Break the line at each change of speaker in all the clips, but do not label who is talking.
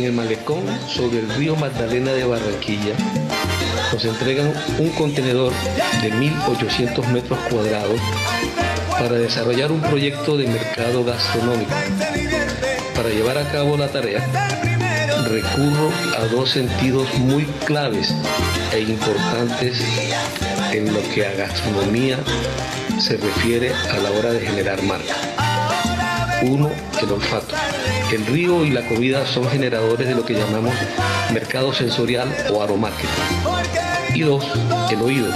en el malecón sobre el río Magdalena de Barranquilla, nos entregan un contenedor de 1.800 metros cuadrados para desarrollar un proyecto de mercado gastronómico. Para llevar a cabo la tarea, recurro a dos sentidos muy claves e importantes en lo que a gastronomía se refiere a la hora de generar marca. Uno, el olfato. El río y la comida son generadores de lo que llamamos mercado sensorial o aromarketing. Y dos, el oído.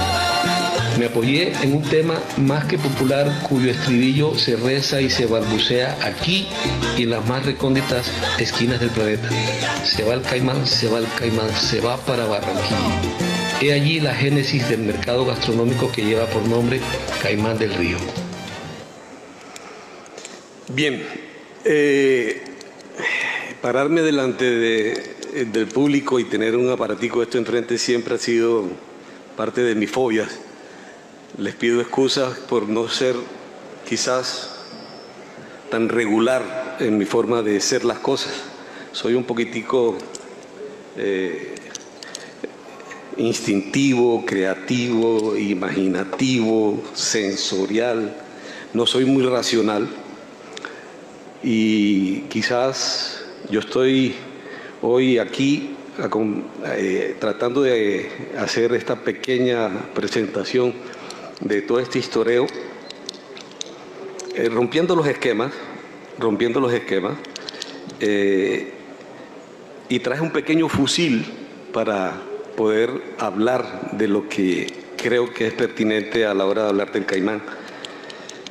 Me apoyé en un tema más que popular cuyo estribillo se reza y se balbucea aquí y en las más recónditas esquinas del planeta. Se va el caimán, se va el caimán, se va para Barranquilla. He allí la génesis del mercado gastronómico que lleva por nombre Caimán del Río.
Bien, pararme delante del público y tener un aparatico de esto enfrente siempre ha sido parte de mis fobias. Les pido excusas por no ser quizás tan regular en mi forma de hacer las cosas. Soy un poquitico instintivo, creativo, imaginativo, sensorial. No soy muy racional. Y quizás yo estoy hoy aquí tratando de hacer esta pequeña presentación de todo este historeo, rompiendo los esquemas, y traje un pequeño fusil para poder hablar de lo que creo que es pertinente a la hora de hablar del caimán.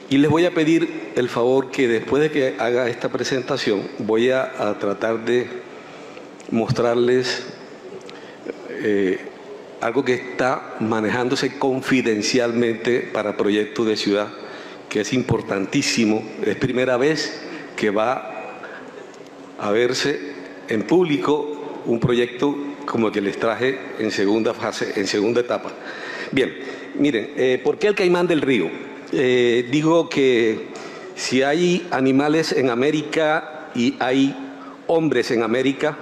Y les voy a pedir el favor que después de que haga esta presentación voy a tratar de mostrarles algo que está manejándose confidencialmente para proyectos de ciudad, que es importantísimo. Es primera vez que va a verse en público un proyecto como el que les traje en segunda fase, en segunda etapa. Bien, miren, ¿por qué el caimán del río? Digo que si hay animales en América y hay hombres en América,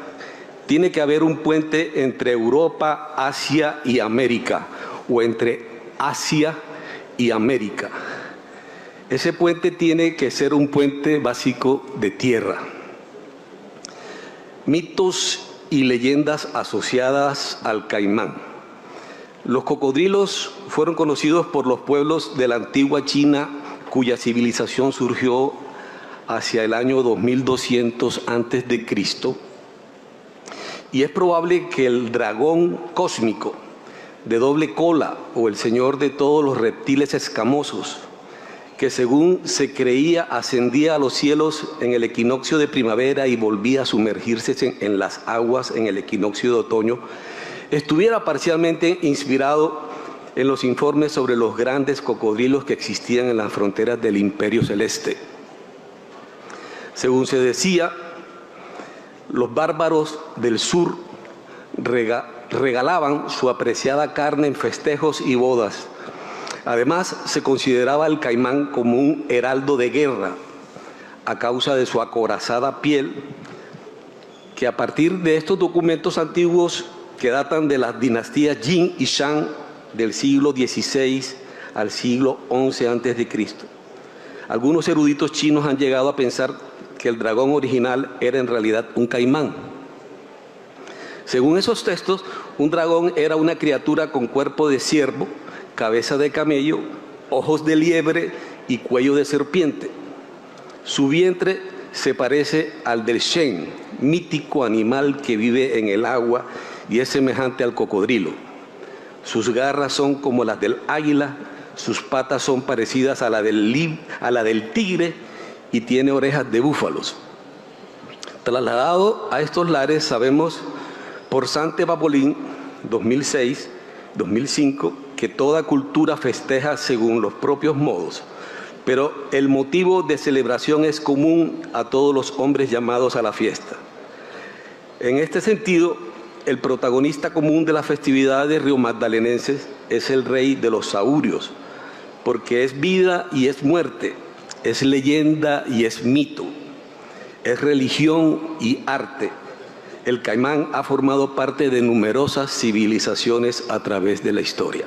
tiene que haber un puente entre Europa, Asia y América, o entre Asia y América. Ese puente tiene que ser un puente básico de tierra. Mitos y leyendas asociadas al caimán. Los cocodrilos fueron conocidos por los pueblos de la antigua China, cuya civilización surgió hacia el año 2200 a.C., y es probable que el dragón cósmico de doble cola o el señor de todos los reptiles escamosos, que según se creía ascendía a los cielos en el equinoccio de primavera y volvía a sumergirse en las aguas en el equinoccio de otoño, estuviera parcialmente inspirado en los informes sobre los grandes cocodrilos que existían en las fronteras del Imperio Celeste. Según se decía, los bárbaros del sur regalaban su apreciada carne en festejos y bodas. Además, se consideraba el caimán como un heraldo de guerra a causa de su acorazada piel, que a partir de estos documentos antiguos que datan de las dinastías Jin y Shang del siglo XVI al siglo XI a.C. Algunos eruditos chinos han llegado a pensar que el dragón original era en realidad un caimán. Según esos textos, un dragón era una criatura con cuerpo de ciervo, cabeza de camello, ojos de liebre y cuello de serpiente. Su vientre se parece al del Shen, mítico animal que vive en el agua y es semejante al cocodrilo. Sus garras son como las del águila, sus patas son parecidas a la del tigre y tiene orejas de búfalos. Trasladado a estos lares, sabemos por Sante Papolín, 2006-2005, que toda cultura festeja según los propios modos, pero el motivo de celebración es común a todos los hombres llamados a la fiesta. En este sentido, el protagonista común de las festividades riomagdalenenses es el rey de los saurios, porque es vida y es muerte, es leyenda y es mito, es religión y arte, el caimán ha formado parte de numerosas civilizaciones a través de la historia.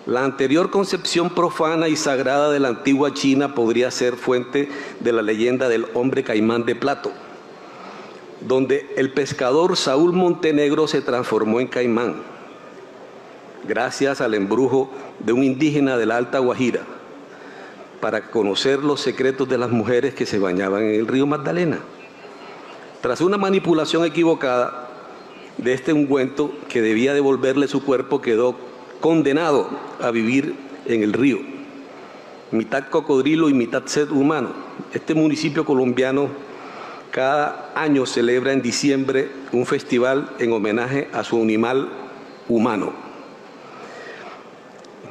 La anterior concepción profana y sagrada de la antigua China podría ser fuente de la leyenda del hombre caimán de Plato, donde el pescador Saúl Montenegro se transformó en caimán, gracias al embrujo de un indígena de la Alta Guajira, para conocer los secretos de las mujeres que se bañaban en el río Magdalena. Tras una manipulación equivocada de este ungüento que debía devolverle su cuerpo, quedó condenado a vivir en el río, mitad cocodrilo y mitad ser humano. Este municipio colombiano cada año celebra en diciembre un festival en homenaje a su animal humano.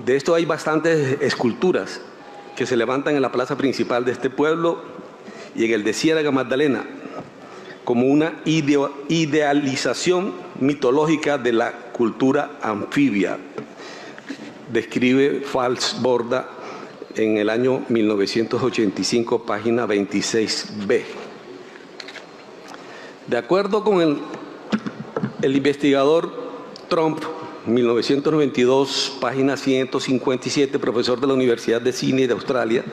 De esto hay bastantes esculturas que se levantan en la plaza principal de este pueblo y en el de Ciénaga Magdalena, como una idealización mitológica de la cultura anfibia, describe Fals Borda en el año 1985, página 26b. De acuerdo con el investigador Trump, 1992, página 157, profesor de la Universidad de Sydney de Australia,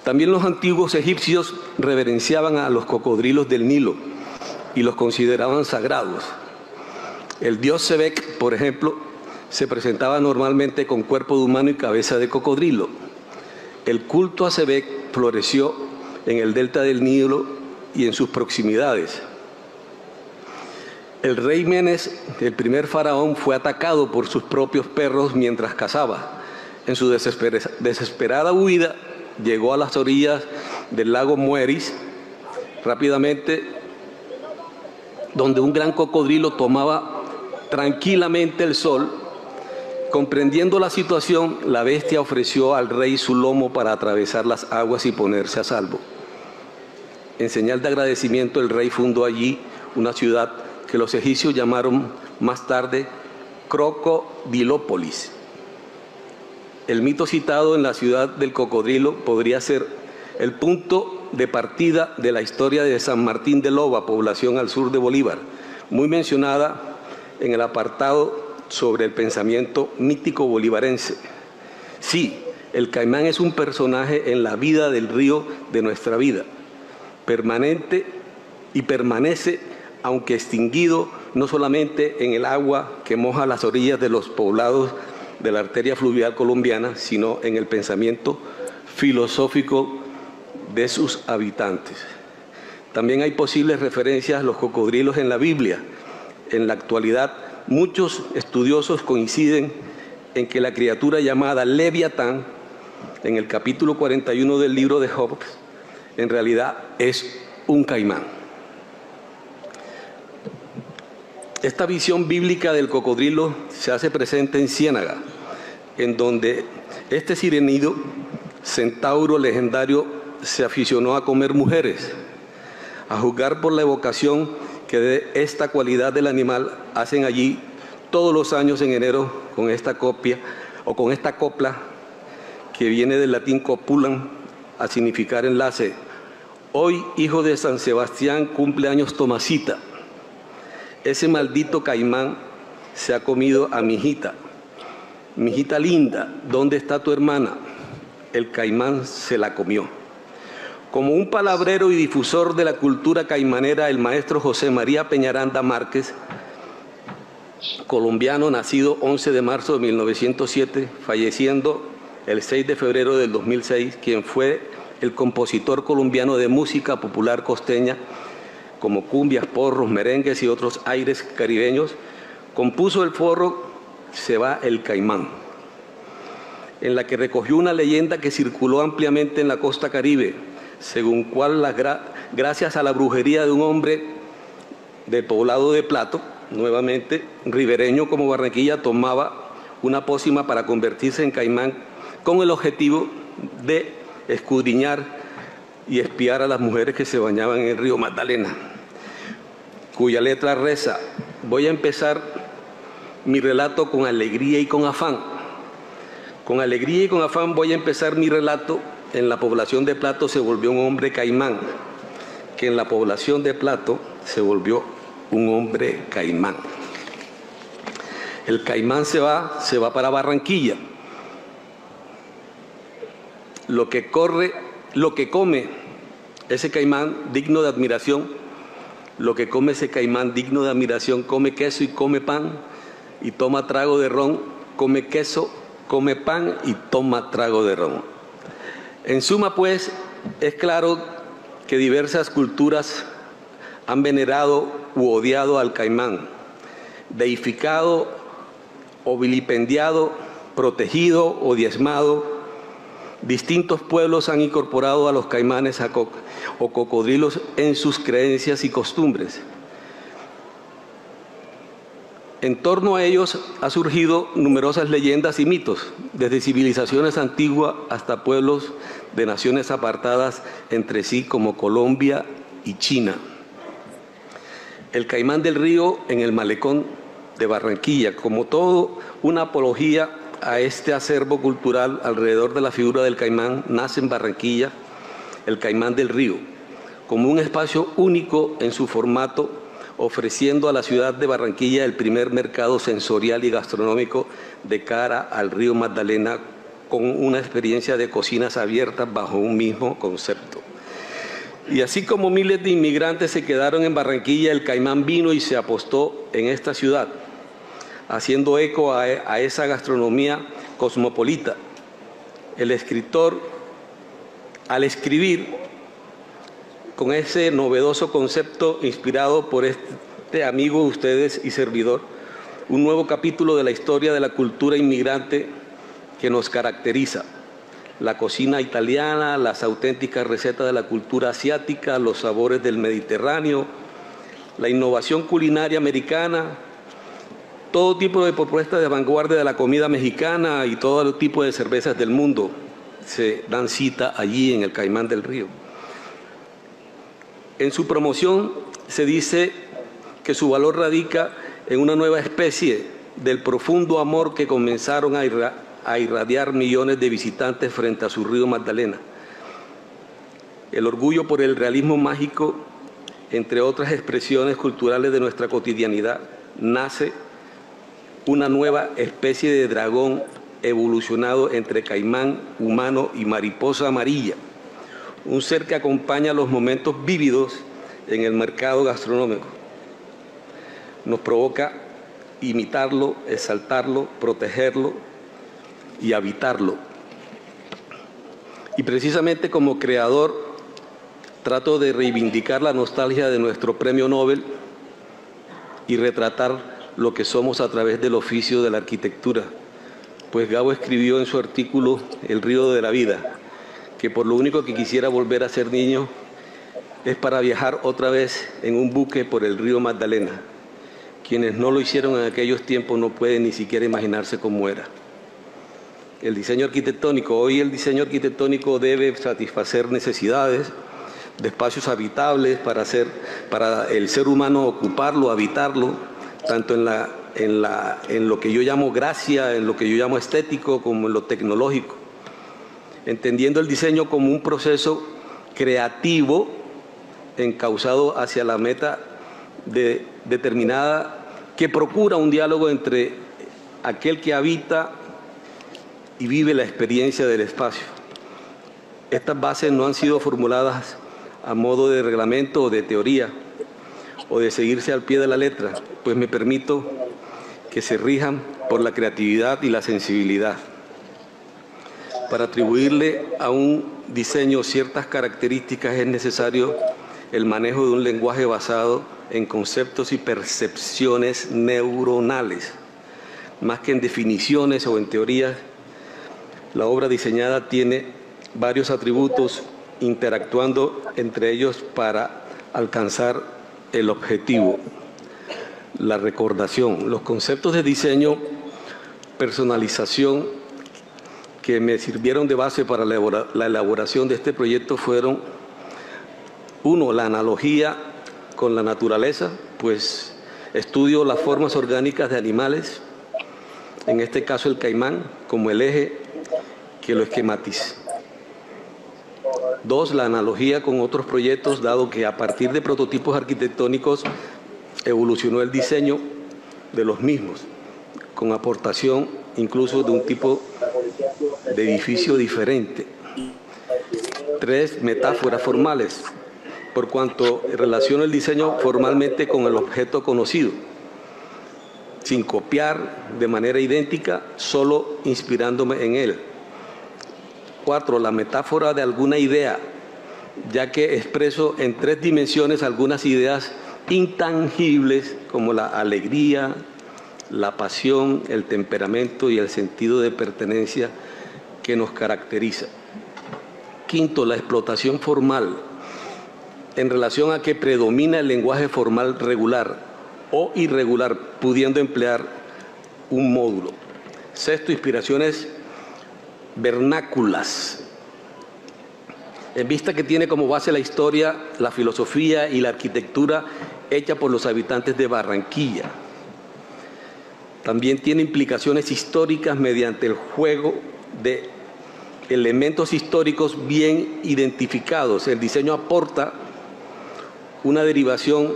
también los antiguos egipcios reverenciaban a los cocodrilos del Nilo y los consideraban sagrados. El dios Sebek, por ejemplo, se presentaba normalmente con cuerpo de humano y cabeza de cocodrilo. El culto a Sebek floreció en el delta del Nilo y en sus proximidades. El rey Menes, el primer faraón, fue atacado por sus propios perros mientras cazaba. En su desesperada huida, llegó a las orillas del lago Mueris, rápidamente, donde un gran cocodrilo tomaba tranquilamente el sol. Comprendiendo la situación, la bestia ofreció al rey su lomo para atravesar las aguas y ponerse a salvo. En señal de agradecimiento, el rey fundó allí una ciudad que los egipcios llamaron más tarde Crocodilópolis. El mito citado en la ciudad del cocodrilo podría ser el punto de partida de la historia de San Martín de Loba, población al sur de Bolívar, muy mencionada en el apartado sobre el pensamiento mítico bolivarense. Sí, el caimán es un personaje en la vida del río de nuestra vida, permanente y permanece, aunque extinguido, no solamente en el agua que moja las orillas de los poblados de la arteria fluvial colombiana, sino en el pensamiento filosófico de sus habitantes. También hay posibles referencias a los cocodrilos en la Biblia. En la actualidad, muchos estudiosos coinciden en que la criatura llamada Leviatán, en el capítulo 41 del libro de Job, en realidad es un caimán. Esta visión bíblica del cocodrilo se hace presente en Ciénaga, en donde este sirenídeo, centauro legendario, se aficionó a comer mujeres. A juzgar por la evocación que de esta cualidad del animal hacen allí todos los años en enero con esta copla que viene del latín copulam, a significar enlace. Hoy, hijo de San Sebastián, cumple años Tomasita. Ese maldito caimán se ha comido a mi hijita. Mi hijita linda, ¿dónde está tu hermana? El caimán se la comió. Como un palabrero y difusor de la cultura caimanera, el maestro José María Peñaranda Márquez, colombiano, nacido 11 de marzo de 1907, falleciendo el 6 de febrero del 2006, quien fue el compositor colombiano de música popular costeña, como cumbias, porros, merengues y otros aires caribeños, compuso el forro Se va el caimán, en la que recogió una leyenda que circuló ampliamente en la costa caribe, según cual gracias a la brujería de un hombre del poblado de Plato, nuevamente ribereño como Barranquilla, tomaba una pócima para convertirse en caimán con el objetivo de escudriñar y espiar a las mujeres que se bañaban en el río Magdalena, cuya letra reza: voy a empezar mi relato con alegría y con afán. Con alegría y con afán voy a empezar mi relato. En la población de Plato se volvió un hombre caimán, que en la población de Plato se volvió un hombre caimán. El caimán se va para Barranquilla. Lo que come ese caimán digno de admiración, come queso y come pan y toma trago de ron, come queso, come pan y toma trago de ron. En suma, pues, es claro que diversas culturas han venerado u odiado al caimán, deificado o vilipendiado, protegido o diezmado. Distintos pueblos han incorporado a los caimanes o cocodrilos en sus creencias y costumbres. En torno a ellos ha surgido numerosas leyendas y mitos, desde civilizaciones antiguas hasta pueblos de naciones apartadas entre sí como Colombia y China. El caimán del río en el malecón de Barranquilla, como todo una apología a este acervo cultural alrededor de la figura del caimán, nace en Barranquilla el Caimán del Río, como un espacio único en su formato, ofreciendo a la ciudad de Barranquilla el primer mercado sensorial y gastronómico de cara al río Magdalena, con una experiencia de cocinas abiertas bajo un mismo concepto. Y así como miles de inmigrantes se quedaron en Barranquilla, el caimán vino y se apostó en esta ciudad, haciendo eco a esa gastronomía cosmopolita. El escritor, al escribir con ese novedoso concepto inspirado por este amigo de ustedes y servidor, un nuevo capítulo de la historia de la cultura inmigrante que nos caracteriza. La cocina italiana, las auténticas recetas de la cultura asiática, los sabores del Mediterráneo, la innovación culinaria americana, todo tipo de propuestas de vanguardia de la comida mexicana y todo tipo de cervezas del mundo se dan cita allí en el Caimán del Río. En su promoción se dice que su valor radica en una nueva especie del profundo amor que comenzaron a irradiar millones de visitantes frente a su río Magdalena. El orgullo por el realismo mágico, entre otras expresiones culturales de nuestra cotidianidad, nace una nueva especie de dragón evolucionado entre caimán humano y mariposa amarilla, un ser que acompaña los momentos vívidos en el mercado gastronómico. Nos provoca imitarlo, exaltarlo, protegerlo y habitarlo. Y precisamente como creador trato de reivindicar la nostalgia de nuestro premio Nobel y retratar lo que somos a través del oficio de la arquitectura. Pues Gabo escribió en su artículo El río de la vida, que por lo único que quisiera volver a ser niño es para viajar otra vez en un buque por el río Magdalena. Quienes no lo hicieron en aquellos tiempos no pueden ni siquiera imaginarse cómo era. El diseño arquitectónico, hoy el diseño arquitectónico debe satisfacer necesidades de espacios habitables para el ser humano ocuparlo, habitarlo, tanto en lo que yo llamo gracia, en lo que yo llamo estético, como en lo tecnológico, entendiendo el diseño como un proceso creativo encauzado hacia la meta determinada que procura un diálogo entre aquel que habita y vive la experiencia del espacio. Estas bases no han sido formuladas a modo de reglamento o de teoría o de seguirse al pie de la letra, pues me permito que se rijan por la creatividad y la sensibilidad. Para atribuirle a un diseño ciertas características es necesario el manejo de un lenguaje basado en conceptos y percepciones neuronales, más que en definiciones o en teorías. La obra diseñada tiene varios atributos interactuando entre ellos para alcanzar el objetivo, la recordación. Los conceptos de diseño, personalización que me sirvieron de base para la elaboración de este proyecto fueron: uno, la analogía con la naturaleza, pues estudio las formas orgánicas de animales, en este caso el caimán, como el eje que lo esquematiza. 2, la analogía con otros proyectos, dado que a partir de prototipos arquitectónicos evolucionó el diseño de los mismos, con aportación incluso de un tipo de edificio diferente. 3, metáforas formales, por cuanto relaciona el diseño formalmente con el objeto conocido, sin copiar de manera idéntica, solo inspirándome en él. 4, la metáfora de alguna idea, ya que expreso en 3 dimensiones algunas ideas intangibles como la alegría, la pasión, el temperamento y el sentido de pertenencia que nos caracteriza. 5, la explotación formal, en relación a que predomina el lenguaje formal regular o irregular, pudiendo emplear un módulo. 6, inspiraciones vernáculas, en vista que tiene como base la historia, la filosofía y la arquitectura hecha por los habitantes de Barranquilla. También tiene implicaciones históricas mediante el juego de elementos históricos bien identificados. El diseño aporta una derivación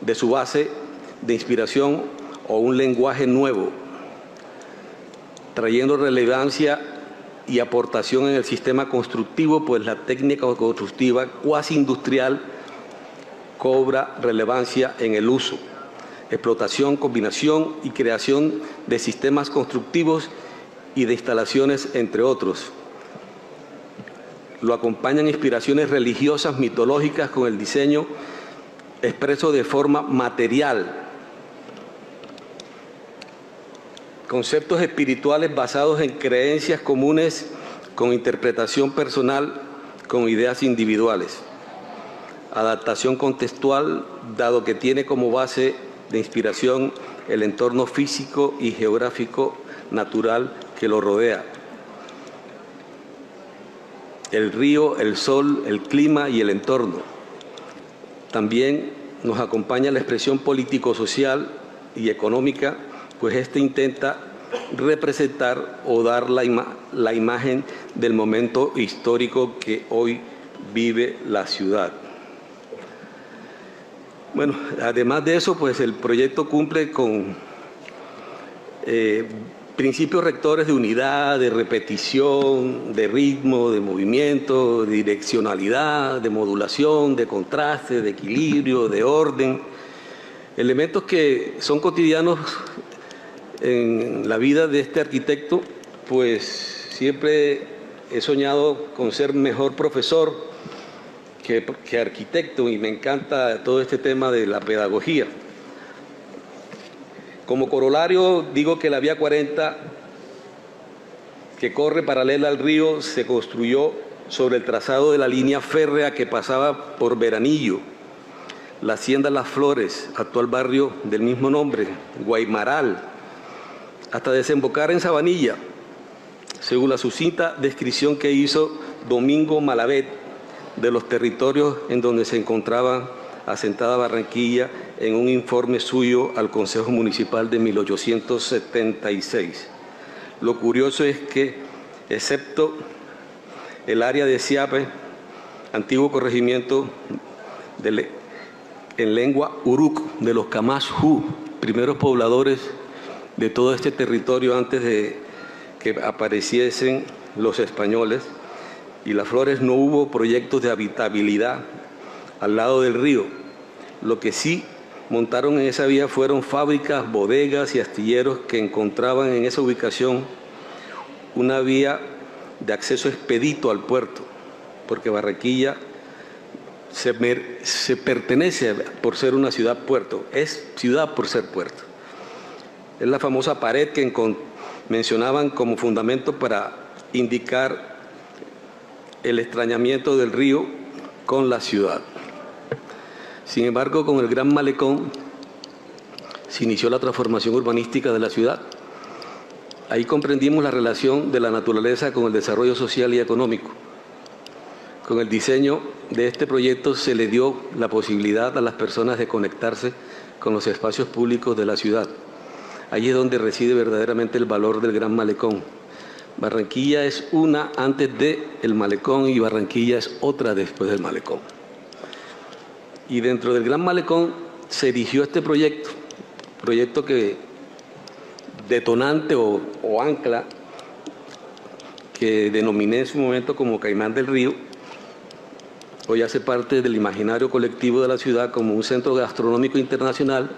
de su base de inspiración o un lenguaje nuevo, trayendo relevancia y aportación en el sistema constructivo, pues la técnica constructiva cuasi industrial cobra relevancia en el uso, explotación, combinación y creación de sistemas constructivos y de instalaciones, entre otros. Lo acompañan inspiraciones religiosas, mitológicas, con el diseño expreso de forma material, conceptos espirituales basados en creencias comunes con interpretación personal, con ideas individuales. Adaptación contextual, dado que tiene como base de inspiración el entorno físico y geográfico natural que lo rodea. El río, el sol, el clima y el entorno. También nos acompaña la expresión político-social y económica, pues este intenta representar o dar la imagen del momento histórico que hoy vive la ciudad. Bueno, además de eso, pues el proyecto cumple con principios rectores de unidad, de repetición, de ritmo, de movimiento, de direccionalidad, de modulación, de contraste, de equilibrio, de orden. Elementos que son cotidianos en la vida de este arquitecto, pues siempre he soñado con ser mejor profesor que arquitecto, y me encanta todo este tema de la pedagogía. Como corolario, digo que la vía 40, que corre paralela al río, se construyó sobre el trazado de la línea férrea que pasaba por Veranillo, la hacienda Las Flores, actual barrio del mismo nombre, Guaymaral, hasta desembocar en Sabanilla, según la sucinta descripción que hizo Domingo Malavet de los territorios en donde se encontraba asentada Barranquilla en un informe suyo al Consejo Municipal de 1876. Lo curioso es que, excepto el área de Siape, antiguo corregimiento en lengua uruk de los Camasjú, primeros pobladores de todo este territorio antes de que apareciesen los españoles, y Las Flores, no hubo proyectos de habitabilidad al lado del río. Lo que sí montaron en esa vía fueron fábricas, bodegas y astilleros que encontraban en esa ubicación una vía de acceso expedito al puerto, porque Barranquilla se pertenece por ser una ciudad-puerto, es ciudad por ser puerto. Es la famosa pared que mencionaban como fundamento para indicar el extrañamiento del río con la ciudad. Sin embargo, con el Gran Malecón se inició la transformación urbanística de la ciudad. Ahí comprendimos la relación de la naturaleza con el desarrollo social y económico. Con el diseño de este proyecto se le dio la posibilidad a las personas de conectarse con los espacios públicos de la ciudad. Allí es donde reside verdaderamente el valor del Gran Malecón, Barranquilla es una antes del malecón y Barranquilla es otra después del malecón. Y dentro del Gran Malecón se erigió este proyecto que detonante o ancla, que denominé en su momento como Caimán del Río. Hoy hace parte del imaginario colectivo de la ciudad como un centro gastronómico internacional,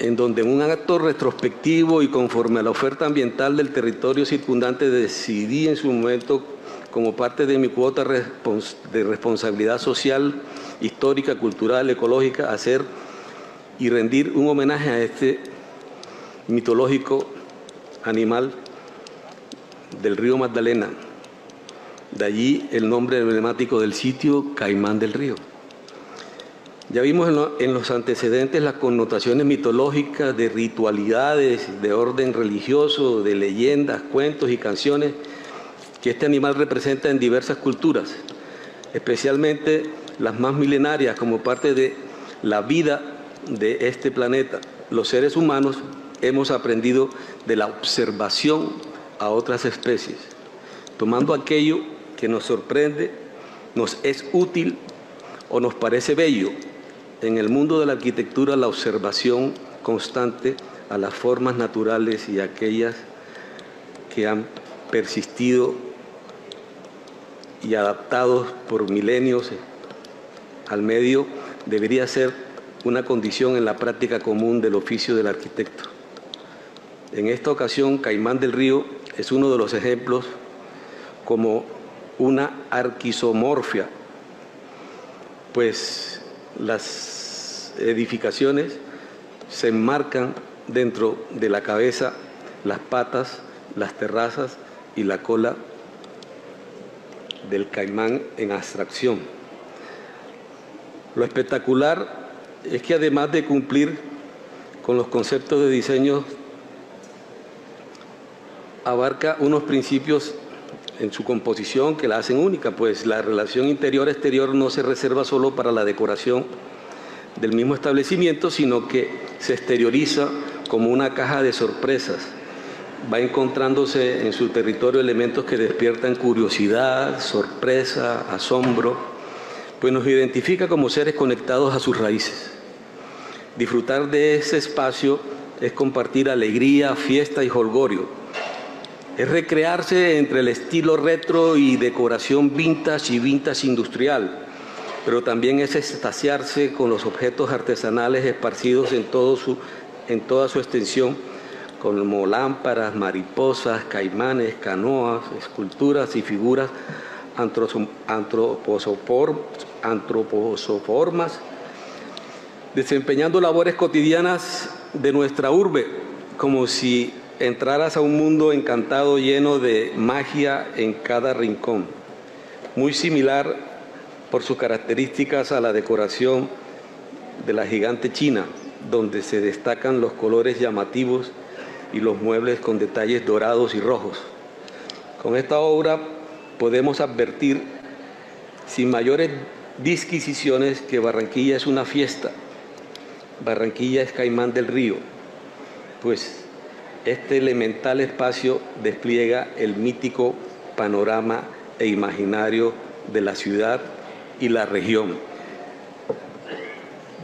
en donde en un acto retrospectivo y conforme a la oferta ambiental del territorio circundante decidí en su momento, como parte de mi cuota de responsabilidad social, histórica, cultural, ecológica, hacer y rendir un homenaje a este mitológico animal del río Magdalena. De allí el nombre emblemático del sitio, Caimán del Río. Ya vimos en los antecedentes las connotaciones mitológicas de ritualidades de orden religioso, de leyendas, cuentos y canciones que este animal representa en diversas culturas, especialmente las más milenarias, como parte de la vida de este planeta. Los seres humanos hemos aprendido de la observación a otras especies, tomando aquello que nos sorprende, nos es útil o nos parece bello. En el mundo de la arquitectura, la observación constante a las formas naturales y aquellas que han persistido y adaptados por milenios al medio debería ser una condición en la práctica común del oficio del arquitecto. En esta ocasión, Caimán del Río es uno de los ejemplos como una arquisomorfia, pues las edificaciones se enmarcan dentro de la cabeza, las patas, las terrazas y la cola del caimán en abstracción. Lo espectacular es que además de cumplir con los conceptos de diseño, abarca unos principios en su composición que la hacen única, pues la relación interior-exterior no se reserva solo para la decoración del mismo establecimiento, sino que se exterioriza como una caja de sorpresas. Va encontrándose en su territorio elementos que despiertan curiosidad, sorpresa, asombro, pues nos identifica como seres conectados a sus raíces. Disfrutar de ese espacio es compartir alegría, fiesta y jolgorio. Es recrearse entre el estilo retro y decoración vintage y vintage industrial, pero también es extasiarse con los objetos artesanales esparcidos en toda su extensión, como lámparas, mariposas, caimanes, canoas, esculturas y figuras antropozoformas, desempeñando labores cotidianas de nuestra urbe, como si entraras a un mundo encantado lleno de magia en cada rincón, muy similar por sus características a la decoración de la gigante china, donde se destacan los colores llamativos y los muebles con detalles dorados y rojos. Con esta obra podemos advertir, sin mayores disquisiciones, que Barranquilla es una fiesta. Barranquilla es Caimán del Río, pues este elemental espacio despliega el mítico panorama e imaginario de la ciudad y la región.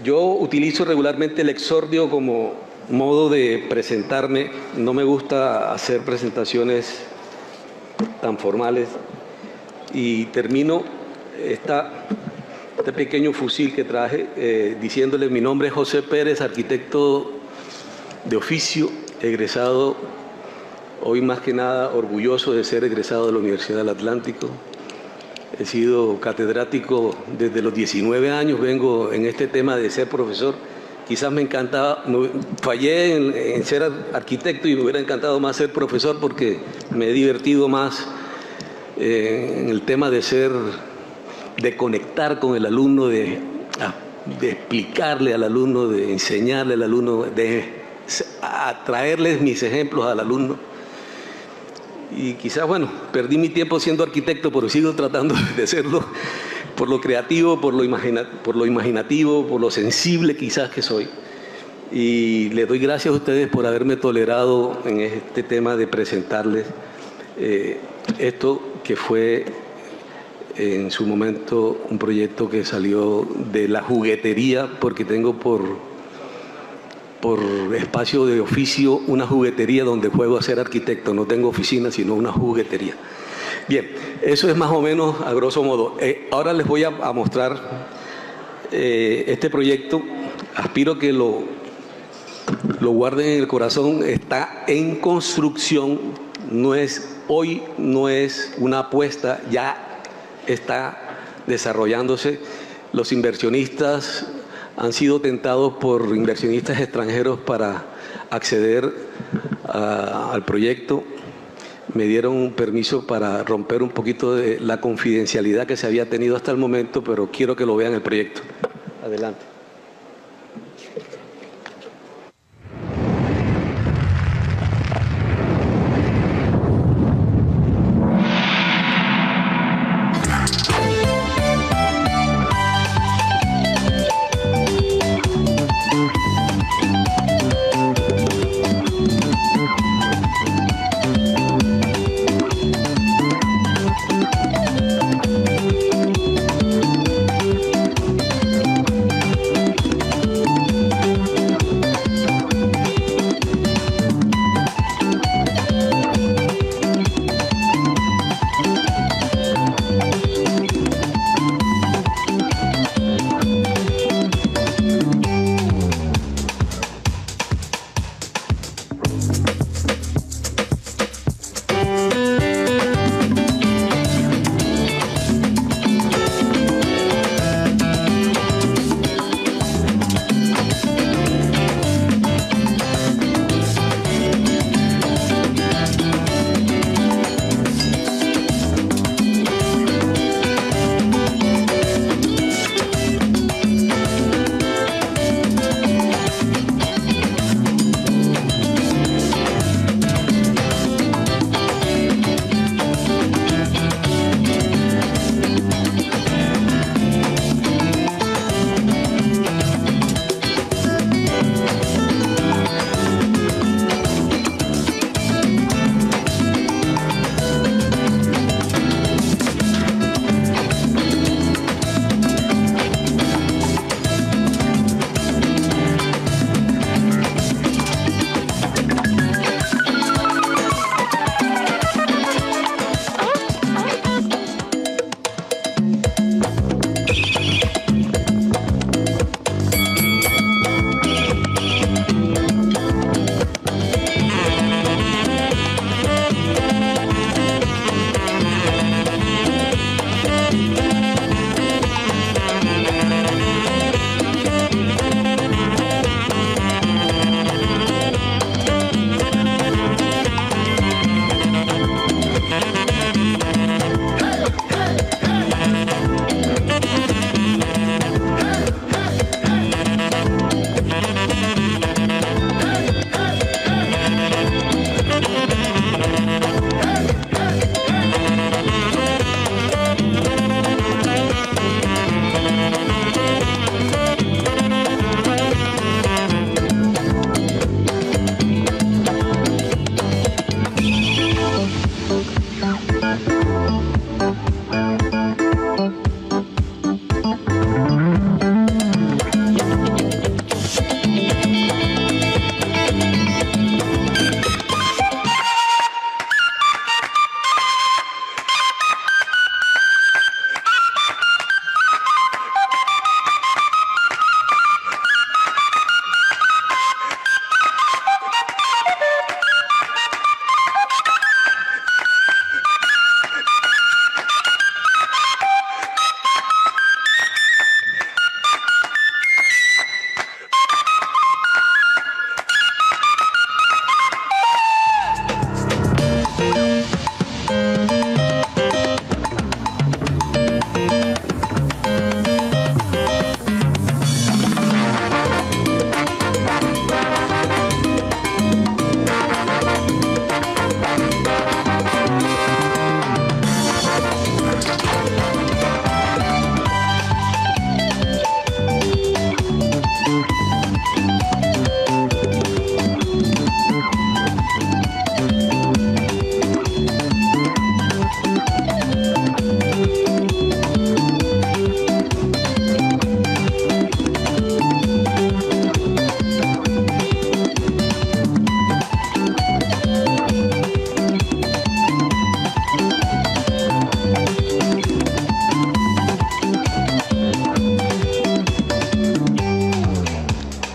Yo utilizo regularmente el exordio como modo de presentarme. No me gusta hacer presentaciones tan formales y termino este pequeño fusil que traje diciéndole: mi nombre es José Pérez, arquitecto de oficio, egresado, hoy más que nada orgulloso de ser egresado de la Universidad del Atlántico. He sido catedrático desde los 19 años, vengo en este tema de ser profesor. Quizás fallé en ser arquitecto y me hubiera encantado más ser profesor, porque me he divertido más en el tema de conectar con el alumno, de explicarle al alumno, de enseñarle al alumno, a traerles mis ejemplos al alumno. Y quizás, bueno, perdí mi tiempo siendo arquitecto, pero sigo tratando de serlo por lo creativo, por lo imaginativo, por lo sensible quizás que soy. y les doy gracias a ustedes por haberme tolerado en este tema de presentarles esto que fue en su momento un proyecto que salió de la juguetería, porque tengo por espacio de oficio una juguetería donde juego a ser arquitecto. No tengo oficina, sino una juguetería. Bien, eso es más o menos a grosso modo. Ahora les voy a mostrar este proyecto. Aspiro que lo guarden en el corazón. Está en construcción. Hoy no es una apuesta, ya está desarrollándose. Los inversionistas han sido tentados por inversionistas extranjeros para acceder al proyecto. Me dieron un permiso para romper un poquito de la confidencialidad que se había tenido hasta el momento, pero quiero que lo vean el proyecto. Adelante.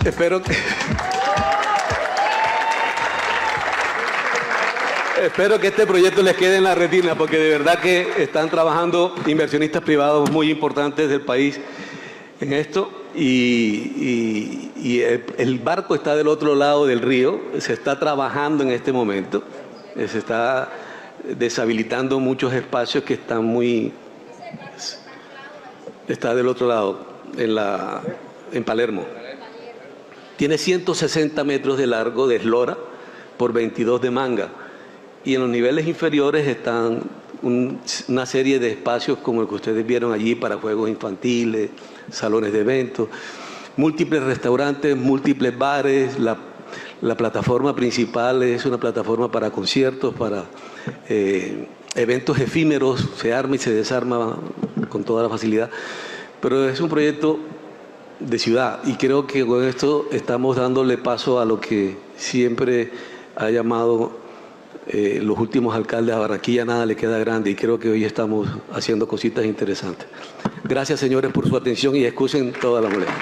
Espero que este proyecto les quede en la retina, porque de verdad que están trabajando inversionistas privados muy importantes del país en esto, y el barco está del otro lado del río, se está trabajando en este momento, se está deshabilitando muchos espacios que están muy... Está del otro lado, en Palermo. Tiene 160 metros de largo de eslora por 22 de manga. Y en los niveles inferiores están una serie de espacios como el que ustedes vieron allí para juegos infantiles, salones de eventos, múltiples restaurantes, múltiples bares. La plataforma principal es una plataforma para conciertos, para eventos efímeros, se arma y se desarma con toda la facilidad. Pero es un proyecto de ciudad y creo que con esto estamos dándole paso a lo que siempre ha llamado los últimos alcaldes: a Barranquilla nada le queda grande, y creo que hoy estamos haciendo cositas interesantes. Gracias, señores, por su atención y excusen toda la molestia.